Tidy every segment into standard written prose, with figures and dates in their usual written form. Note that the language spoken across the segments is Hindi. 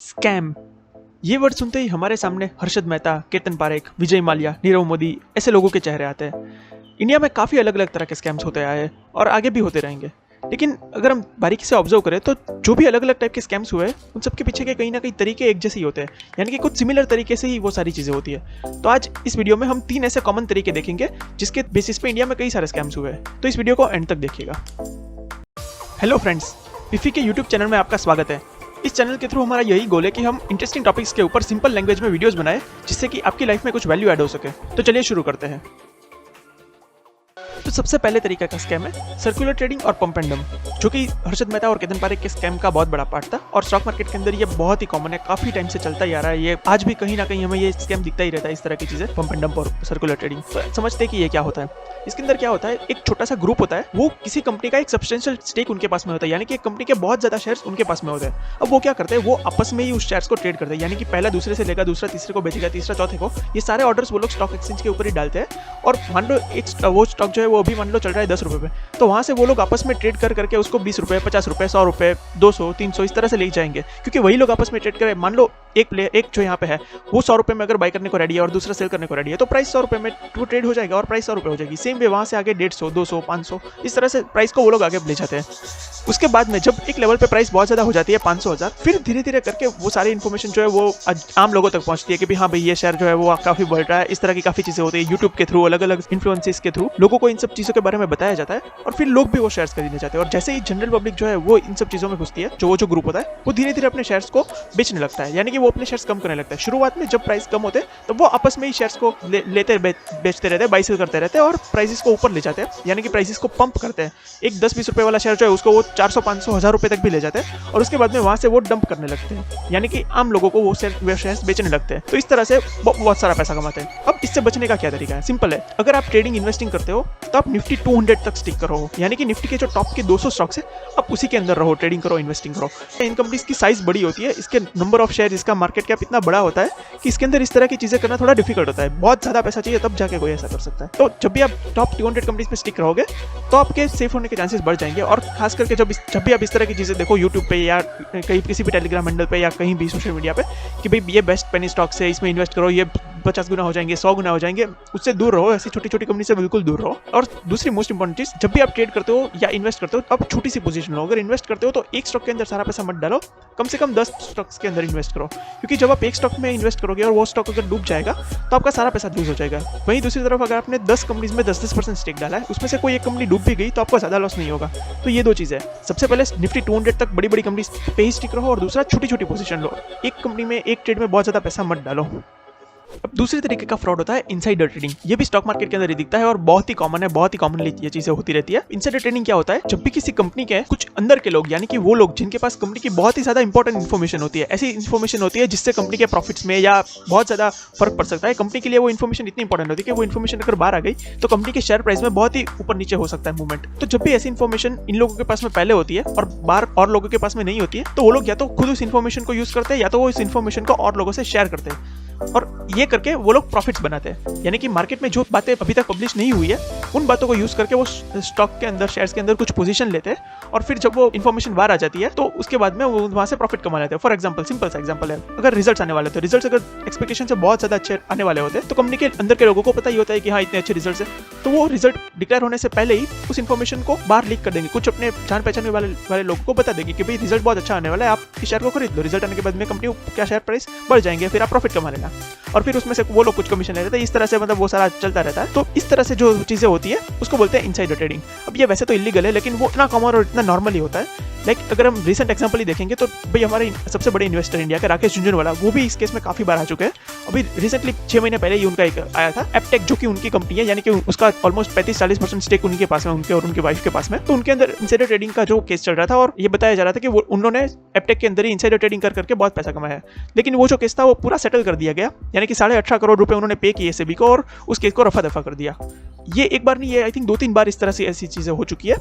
स्कैम। ये वर्ड सुनते ही हमारे सामने हर्षद मेहता, केतन पारेख, विजय माल्या, नीरव मोदी ऐसे लोगों के चेहरे आते हैं। इंडिया में काफ़ी अलग अलग तरह के स्कैम्स होते आए हैं और आगे भी होते रहेंगे। लेकिन अगर हम बारीकी से ऑब्जर्व करें तो जो भी अलग अलग टाइप के स्कैम्स हुए हैं उन सबके पीछे के कहीं ना कहीं तरीके एक जैसे ही होते हैं, यानी कि कुछ सिमिलर तरीके से ही वो सारी चीज़ें होती है। तो आज इस वीडियो में हम 3 ऐसे कॉमन तरीके देखेंगे जिसके बेसिस पे इंडिया में कई सारे स्कैम्स हुए हैं। तो इस वीडियो को एंड तक देखिएगा। हेलो फ्रेंड्स, पिफी के यूट्यूब चैनल में आपका स्वागत है। इस चैनल के थ्रू हमारा यही गोल है कि हम इंटरेस्टिंग टॉपिक्स के ऊपर सिंपल लैंग्वेज में वीडियोस बनाएं जिससे कि आपकी लाइफ में कुछ वैल्यू ऐड हो सके। तो चलिए शुरू करते हैं। तो सबसे पहले तरीका का स्कैम है सर्कुलर ट्रेडिंग और पंप एंड डंप, जो कि हर्षद मेहता और केतन पारेख के स्कैम का बहुत बड़ा पार्ट था और स्टॉक मार्केट के अंदर ये बहुत ही कॉमन है, काफी टाइम से चलता ही आ रहा है। ये आज भी कहीं ना कहीं हमें ये स्कैम दिखता ही रहता है, इस तरह की चीजें, पंप एंड डंप और सर्कुलर ट्रेडिंग। तो समझते हैं कि ये क्या होता है। इसके अंदर क्या होता है, एक छोटा सा ग्रुप होता है, वो किसी कंपनी का एक सब्सटेंशियल स्टेक उनके पास में होता है, यानी कि एक कंपनी के बहुत ज्यादा शेयर्स उनके पास में होते हैं। अब वो क्या करते हैं, वो आपस में ही उस शेयर्स को ट्रेड करते हैं, यानी कि पहला दूसरे से लेगा, दूसरा तीसरे को बेचेगा, तीसरा चौथे को। ये सारे ऑर्डर्स वो लोग स्टॉक एक्सचेंज के ऊपर ही डालते हैं और मान लो एक वो स्टॉक जो है वो अभी मान लो चल रहा है 10 रुपये पे, तो वहाँ से वो लोग आपस में ट्रेड कर करके उसको 20 रुपये, 50 रुपये, 100 रुपये, 200, 300 इस तरह से ले जाएंगे, क्योंकि वही लोग आपस में ट्रेड करें। मान लो एक जो यहाँ पे है वो 100 रुपये में अगर बाय करने को रेडी है और दूसरा सेल करने को रेडी है, तो प्राइस 100 रुपये में वो ट्रेड हो जाएगा और प्राइस 100 रुपये हो जाएगी। सेम वे वहाँ से आगे 150, 200, 500 इस तरह से प्राइस को वो लोग आगे ले जाते हैं। उसके बाद में जब एक लेवल पे प्राइस बहुत ज़्यादा हो जाती है 500, 1000, फिर धीरे धीरे करके वो सारी इन्फॉर्मेशन जो है वो आम लोगों तक पहुंचती है कि हाँ भाई ये शेयर जो है वो काफ़ी बढ़ रहा है। इस तरह की काफ़ी चीज़ें होती है। यूट्यूब के थ्रू, अलग अलग इन्फ्लुएंसेस के थ्रू लोगों को इन सब चीज़ों के बारे में बताया जाता है और फिर लोग भी वो शेयर्स खरीदने जाते हैं। और जैसे ही जनरल पब्लिक जो है वो इन सब चीज़ों में घुसती है, जो ग्रुप होता है वो धीरे धीरे अपने शेयर्स को बेचने लगता है, यानी कि वो अपने शेयर्स कम करने लगता है। शुरुआत में जब प्राइस कम होते हैं तो वो आपस में ही शेयर्स को लेते बेचते रहते हैं, बाई सेल करते रहते हैं और प्राइसेस को ऊपर ले जाते हैं, यानी कि प्राइसेस को पंप करते हैं। एक 10-20 रुपये वाला शेयर जो है उसको वो 400, 500, 1000 रुपये तक भी ले जाते हैं और उसके बाद में वहाँ से वो डंप करने लगते हैं, यानी कि आम लोगों को वो शेयर्स बेचने लगते हैं। तो इस तरह से बहुत सारा पैसा कमाते हैं। अब इससे बचने का क्या तरीका है? सिंपल है। अगर आप ट्रेडिंग इन्वेस्टिंग करते हो तो आप निफ्टी 200 तक स्टिक करो, यानी कि निफ्टी के जो टॉप के 200 स्टॉक्स है आप उसी के अंदर रहो, ट्रेडिंग करो, इन्वेस्टिंग करो। इन कंपनीज की साइज बड़ी होती है, इसके नंबर ऑफ शेयर, इसका मार्केट कैप इतना बड़ा होता है कि इसके अंदर इस तरह की चीजें करना थोड़ा डिफिकल्ट होता है। बहुत ज्यादा पैसा चाहिए तब जाके कोई ऐसा कर सकता है। तो जब भी आप टॉप 200 कंपनीज में स्टिक रहोगे तो आपके सेफ होने के चांसेस बढ़ जाएंगे। और खास करके जब भी आप इस तरह की चीजें देखो यूट्यूब पे या कहीं किसी भी टेलीग्राम हैंडल पे या कहीं भी सोशल मीडिया पे कि भाई ये बेस्ट पेनी स्टॉक्स है, इसमें इन्वेस्ट करो, ये 50 गुना हो जाएंगे, 100 गुना हो जाएंगे, उससे दूर रहो। ऐसी छोटी छोटी कंपनी से बिल्कुल दूर रहो। और दूसरी मोस्ट इंपॉर्टेंट चीज, जब भी आप ट्रेड करते हो या इन्वेस्ट करते हो तो आप छोटी सी पोजीशन लो। अगर इन्वेस्ट करते हो तो एक स्टॉक के अंदर सारा पैसा मत डालो, कम से कम 10 स्टॉक्स के अंदर इन्वेस्ट करो, क्योंकि जब आप एक स्टॉक में इन्वेस्ट करोगे और वो स्टॉक अगर डूब जाएगा तो आपका सारा पैसा लूज हो जाएगा। वहीं दूसरी तरफ अगर आपने 10 कंपनीज में 10% स्टेक डाला है, उसमें से कोई एक कंपनी डूब भी गई तो आपको ज्यादा लॉस नहीं होगा। तो ये दो चीजें, सबसे पहले निफ्टी 200 तक बड़ी बड़ी कंपनी पे ही स्टिक रहो और दूसरा छोटी छोटी पोजीशन लो। एक कंपनी में एक ट्रेड में बहुत ज्यादा पैसा मत डालो। अब दूसरे तरीके का फ्रॉड होता है इनसाइडर ट्रेडिंग। ये भी स्टॉक मार्केट के अंदर ही दिखता है और बहुत ही कॉमन है, बहुत ही कॉमनली ये चीजें होती रहती है। इनसाइडर ट्रेडिंग क्या होता है, जब भी किसी कंपनी के कुछ अंदर के लोग, यानी कि वो लोग जिनके पास कंपनी की बहुत ही ज्यादा इंपॉर्टेंट इन्फॉर्मेशन होती है, ऐसी इन्फॉर्मेशन होती है जिससे कंपनी के प्रॉफिट्स में या बहुत ज्यादा फर्क पड़ सकता है। कंपनी के लिए वो इन्फॉर्मेशन इतनी इंपॉर्टेंट होती है कि वो इन्फॉर्मेशन अगर बाहर आ गई तो कंपनी के शेयर प्राइस में बहुत ही ऊपर नीचे हो सकता है मूवमेंट। तो जब भी ऐसी इन्फॉर्मेशन इन लोगों के पास में पहले होती है और बाहर और लोगों के पास में नहीं होती है, तो वो लोग या तो खुद उस इन्फॉर्मेशन को यूज करते हैं या तो वो इस इन्फॉर्मेशन को और लोगों से शेयर करते हैं और ये करके वो लोग प्रॉफिट्स बनाते हैं। यानी कि मार्केट में जो बातें अभी तक पब्लिश नहीं हुई है उन बातों को यूज करके वो स्टॉक के अंदर, शेयर्स के अंदर कुछ पोजीशन लेते हैं और फिर जब वो इन्फॉर्मेशन बाहर आ जाती है तो उसके बाद में वो वहां से प्रॉफिट कमा लेते हैं। फॉर एग्जांपल, सिंपल सा एग्जांपल है, अगर रिजल्ट्स आने वाले, तो रिजल्ट्स अगर एक्सपेक्टेशन से बहुत ज्यादा अच्छे आने वाले होते हैं तो कंपनी के अंदर के लोगों को पता ही होता है कि हाँ इतने अच्छे रिजल्ट्स है, तो वो रिजल्ट डिक्लेयर होने से पहले ही उस इन्फॉर्मेशन को बाहर लीक कर देंगे, कुछ अपने जान पहचान वाले लोगों को बता देंगे कि भाई रिजल्ट बहुत अच्छा आने वाला है, आप इस शेयर को खरीद लो। रिजल्ट आने के बाद में कंपनी क्या शेयर प्राइस बढ़ जाएंगे, फिर आप प्रॉफिट कमा लेना और फिर उसमें से वो लोग कुछ कमीशन ले लेते हैं। इस तरह से मतलब वो सारा चलता रहता है। तो इस तरह से जो चीजें होती है उसको बोलते हैं इनसाइडर ट्रेडिंग। अब ये वैसे तो इलीगल है, लेकिन वो इतना कॉमन और इतना नॉर्मल ही होता है। लाइक अगर हम रिसेंट एग्जांपल ही देखेंगे तो भाई हमारे सबसे बड़े इन्वेस्टर इंडिया के राकेश झुंझुनवाला, वो भी इस केस में काफी बार आ चुके हैं। अभी रिसेंटली 6 महीने पहले ही उनका एक आया था एपटेक, जो कि उनकी कंपनी है, यानी कि उसका ऑलमोस्ट 35-40% स्टेक उनके पास में, उनके और उनके वाइफ के पास में। तो उनके अंदर इनसाइडर ट्रेडिंग का जो केस चल रहा था और ये बताया जा रहा था कि उन्होंने एपटेक के अंदर ही इनसाइडर ट्रेडिंग करके बहुत पैसा कमाया है। लेकिन वो जो केस था वो पूरा सेटल कर दिया गया, यानी कि 18.5 करोड़ रुपए उन्होंने पे किए सेबी को और उस केस को रफा दफा कर दिया। ये एक बार नहीं, ये आई थिंक 2-3 बार इस तरह से ऐसी चीजें हो चुकी है।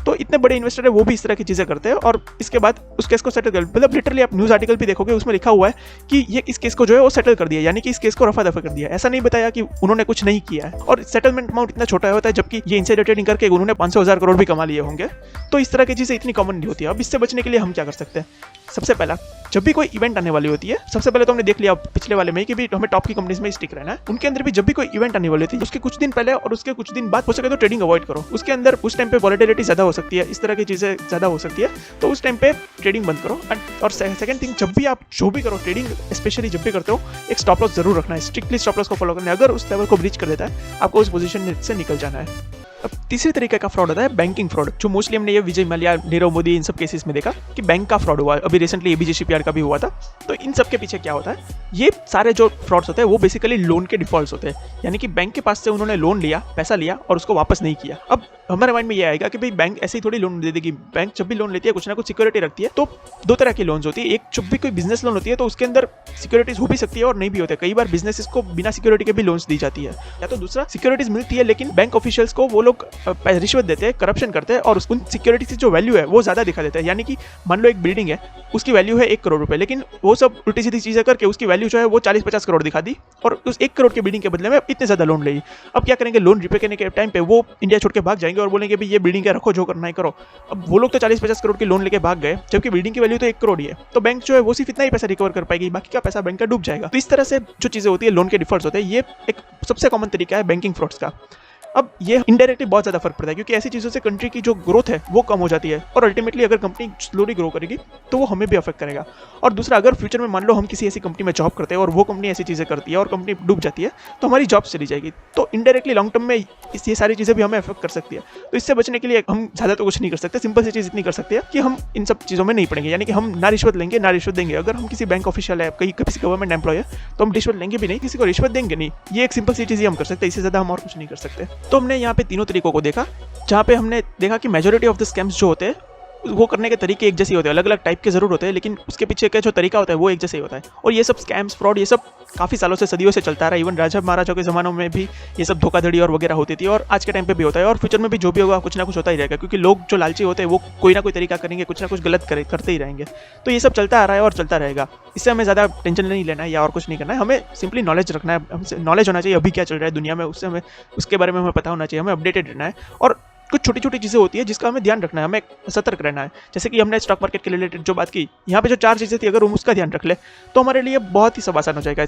तो इतने बड़े इन्वेस्टर है वो भी इस तरह की चीजें करते हैं और इसके बाद उस केस को सेटल कर, मतलब लिटरली आप न्यूज आर्टिकल भी देखोगे उसमें लिखा हुआ है कि ये इस केस को जो है वो सेटल कर दिया, यानी कि इस केस को रफा दफा कर दिया। ऐसा नहीं बताया कि उन्होंने कुछ नहीं किया है। और सेटलमेंट अमाउंट इतना छोटा होता है, जबकि ये इनसाइडर ट्रेडिंग करके उन्होंने 500,000 करोड़ भी कमा लिए होंगे। तो इस तरह की चीजें इतनी कॉमन नहीं होती है। अब इससे बचने के लिए हम क्या कर सकते हैं? सबसे पहला, जब भी कोई इवेंट आने वाली होती है, सबसे पहले तो हमने देख लिया पिछले वाले में कि भी हमें टॉप की कंपनीज में स्टिक रहना है। उनके अंदर भी जब भी कोई इवेंट आने वाली होती है, उसके कुछ दिन पहले और उसके कुछ दिन बाद हो सके तो ट्रेडिंग अवॉइड करो। उसके अंदर उस टाइम पे वॉलेटिलिटी ज्यादा हो सकती है, इस तरह की चीजें ज्यादा हो सकती है, तो उस टाइम पे ट्रेडिंग बंद करो। और सेकंड थिंग, जब भी आप जो भी करो ट्रेडिंग, स्पेशली जब भी करते हो, एक स्टॉप लॉस जरूर रखना है, स्ट्रिक्टली स्टॉप लॉस को फॉलो करना है। अगर उस लेवल को ब्रीच कर देता है, आपको उस पोजीशन से निकल जाना है। अब तीसरे तरीके का फ्रॉड होता है बैंकिंग फ्रॉड, जो मोस्टली हमने ये विजय माल्या, नीरव मोदी, इन सब केसेस में देखा कि बैंक का फ्रॉड हुआ। अभी रिसेंटली एबीजे शिपयार्ड का भी हुआ था। तो इन सब के पीछे क्या होता है, ये सारे जो फ्रॉड्स होते हैं वो बेसिकली लोन के डिफॉल्ट्स होते हैं, यानी कि बैंक के पास से उन्होंने लोन लिया, पैसा लिया और उसको वापस नहीं किया। अब हमारे माइंड में ये आएगा कि भाई बैंक ऐसे ही थोड़ी लोन दे देगी। बैंक जब भी लोन लेती है कुछ ना कुछ सिक्योरिटी रखती है। तो दो तरह की लोन्स होती है, एक जब भी कोई बिजनेस लोन होती है तो उसके अंदर सिक्योरिटीज हो भी सकती है और नहीं भी होती है। कई बार बिजनेसेस को बिना सिक्योरिटी के भी लोन्स दी जाती है। या तो दूसरा, सिक्योरिटीज मिलती है लेकिन बैंक ऑफिशियल्स को वो लोग रिश्वत देते हैं, करप्शन करते हैं और उन सिक्योरिटीज की जो वैल्यू है वो ज्यादा दिखा देते हैं। यानी कि मान लो एक बिल्डिंग है, उसकी वैल्यू है 1 करोड़ रुपए, लेकिन वो सब उल्टी सीधी चीजें करके उसकी वैल्यू जो है वो 40-50 करोड़ दिखा दी और उस 1 करोड़ की बिल्डिंग के बदले में इतने ज्यादा लोन ली। अब क्या करेंगे, लोन रिपे करने के टाइम पे वो इंडिया छोड़ के भाग जाएंगे और बोलेंगे भाई ये बिल्डिंग है, रखो, जो करना है करो। अब वो लोग तो 40-50 करोड़ की लोन लेके भाग गए, जबकि बिल्डिंग की वैल्यू तो 1 करोड़ ही है। तो बैंक जो है वो सिर्फ इतना ही पैसा रिकवर कर पाएगी, बाकी का पैसा बैंक का डूब जाएगा। तो इस तरह से जो चीजें होती है, लोन के डिफॉल्ट्स होते हैं, ये एक सबसे कॉमन तरीका है बैंकिंग फ्रॉड्स का। अब ये इनडायरेक्टली बहुत ज़्यादा फर्क पड़ता है, क्योंकि ऐसी चीज़ों से कंट्री की जो ग्रोथ है वो कम हो जाती है और अल्टीमेटली अगर कंपनी स्लोली ग्रो करेगी तो वो हमें भी अफेक्ट करेगा। और दूसरा, अगर फ्यूचर में मान लो हम किसी ऐसी कंपनी में जॉब करते हैं और वो कंपनी ऐसी चीज़ें करती है और कंपनी डूब जाती है तो हमारी जॉब चली जाएगी। तो इनडायरेक्टली लॉन्ग टर्म में ये सारी चीज़ें भी हमें अफेक्ट कर सकती है। तो इससे बचने के लिए हम ज़्यादा तो कुछ नहीं कर सकते। सिंपल सी चीज़ इतनी कर सकते हैं कि हम इन सब चीज़ों में नहीं पड़ेंगे, यानी कि हम ना रिश्वत लेंगे ना रिश्वत देंगे। अगर हम किसी बैंक ऑफिशियल है, किसी गवर्नमेंट एम्प्लॉय है, तो हम रिश्वत लेंगे भी नहीं, किसी को रिश्वत देंगे नहीं। ये एक सिंपल सी चीज़ ही हम कर सकते हैं, इससे ज़्यादा हम और कुछ नहीं कर सकते। तो हमने यहाँ पे तीनों तरीकों को देखा, जहाँ पे हमने देखा कि मेजॉरिटी ऑफ द स्कैम्स जो होते हैं वो करने के तरीके एक जैसे होते हैं, अलग अलग टाइप के जरूर होते हैं, लेकिन उसके पीछे का जो तरीका होता है वो एक जैसे ही होता है। और ये सब स्कैम्स, फ्रॉड, ये सब काफ़ी सालों से, सदियों से चलता रहा। इवन राजा महाराजाओं के ज़मानों में भी ये सब धोखाधड़ी और वगैरह होती थी और आज के टाइम पे भी होता है और फ्यूचर में भी जो भी होगा कुछ ना कुछ होता ही रहेगा, क्योंकि लोग जो लालची होते हैं वो कोई ना कोई तरीका करेंगे, कुछ ना कुछ गलत करते ही रहेंगे। तो ये सब चलता आ रहा है और चलता रहेगा। इससे हमें ज़्यादा टेंशन नहीं लेना है या और कुछ नहीं करना है। हमें सिंपली नॉलेज रखना है, हमसे नॉलेज होना चाहिए अभी क्या चल रहा है दुनिया में, उससे हमें उसके बारे में हमें पता होना चाहिए, हमें अपडेटेड रहना है। और कुछ छोटी छोटी चीज़ें होती है जिसका हमें ध्यान रखना है, हमें सतर्क रहना है। जैसे कि हमने स्टॉक मार्केट के रिलेटेड जो बात की, यहाँ पे जो 4 चीज़ें थी, अगर हम उसका ध्यान रख ले तो हमारे लिए बहुत ही सब आसान हो जाएगा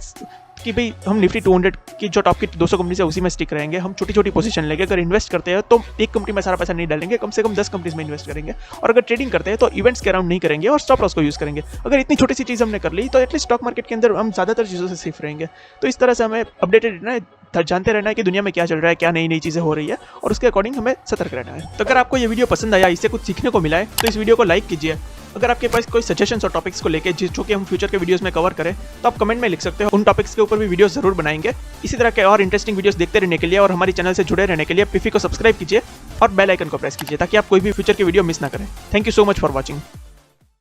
कि भाई हम निफ्टी 200 की जो टॉप की 200 कंपनी है उसी में स्टिक रहेंगे। हम छोटी छोटी पोजीशन लेंगे। अगर इन्वेस्ट करते हैं तो एक कंपनी में सारा पैसा नहीं डालेंगे, कम से कम 10 कंपनीज में इन्वेस्ट करेंगे। और अगर ट्रेडिंग करते हैं तो इवेंट्स के अराउंड नहीं करेंगे और स्टॉप लॉस को यूज़ करेंगे। अगर इतनी छोटी सी चीज़ हमने कर ली तो एटलीस्ट स्टॉक मार्केट के अंदर हम ज़्यादातर चीज़ों से सेफ रहेंगे। तो इस तरह से हमें अपडेटेड रहना है, जानते रहना है कि दुनिया में क्या चल रहा है, क्या नई नई चीज़ें हो रही है और उसके अकॉर्डिंग हमें सतर्क रहना है। तो अगर आपको ये वीडियो पसंद आया, इससे कुछ सीखने को मिला है, तो इस वीडियो को लाइक कीजिए। अगर आपके पास कोई सजेशंस और टॉपिक्स को लेके जो कि हम फ्यूचर के वीडियोस में कवर करें तो आप कमेंट में लिख सकते हो। उन टॉपिक्स के ऊपर भी वीडियोस जरूर बनाएंगे। इसी तरह के और इंटरेस्टिंग वीडियोस देखते रहने के लिए और हमारी चैनल से जुड़े रहने के लिए पिफी को सब्सक्राइब कीजिए और बेल आइकन को प्रेस कीजिए ताकि आप कोई भी फ्यूचर की वीडियो मिस ना करें। Thank you so much for watching.